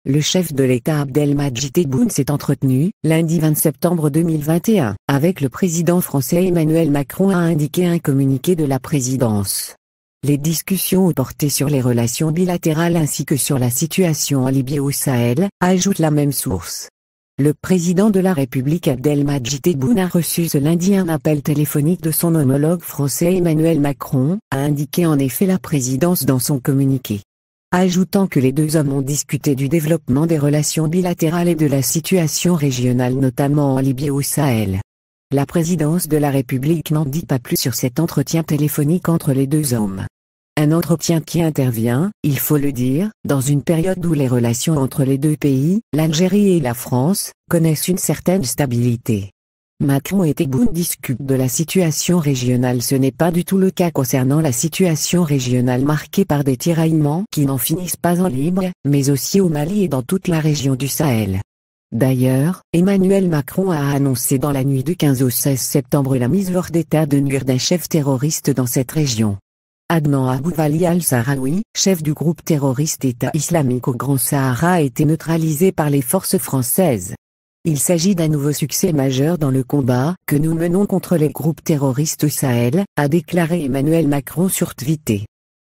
Le chef de l'État Abdelmadjid Tebboune s'est entretenu, lundi 20 septembre 2021, avec le président français Emmanuel Macron, a indiqué un communiqué de la présidence. Les discussions ont porté sur les relations bilatérales ainsi que sur la situation en Libye et au Sahel, ajoute la même source. Le président de la République Abdelmadjid Tebboune a reçu ce lundi un appel téléphonique de son homologue français Emmanuel Macron, a indiqué en effet la présidence dans son communiqué. Ajoutant que les deux hommes ont discuté du développement des relations bilatérales et de la situation régionale notamment en Libye et au Sahel. La présidence de la République n'en dit pas plus sur cet entretien téléphonique entre les deux hommes. Un entretien qui intervient, il faut le dire, dans une période où les relations entre les deux pays, l'Algérie et la France, connaissent une certaine stabilité. Macron et Tebboune discutent de la situation régionale. Ce n'est pas du tout le cas concernant la situation régionale marquée par des tiraillements qui n'en finissent pas en Libye, mais aussi au Mali et dans toute la région du Sahel. D'ailleurs, Emmanuel Macron a annoncé dans la nuit du 15 au 16 septembre la mise hors d'état de nuire d'un chef terroriste dans cette région. Adnan Abou Wali al-Sahraoui, chef du groupe terroriste État islamique au Grand Sahara, a été neutralisé par les forces françaises. Il s'agit d'un nouveau succès majeur dans le combat que nous menons contre les groupes terroristes au Sahel, a déclaré Emmanuel Macron sur Twitter.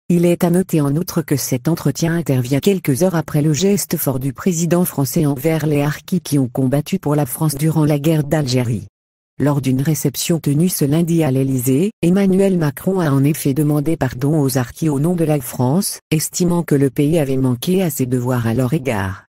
Il est à noter en outre que cet entretien intervient quelques heures après le geste fort du président français envers les harkis qui ont combattu pour la France durant la guerre d'Algérie. Lors d'une réception tenue ce lundi à l'Élysée, Emmanuel Macron a en effet demandé pardon aux harkis au nom de la France, estimant que le pays avait manqué à ses devoirs à leur égard.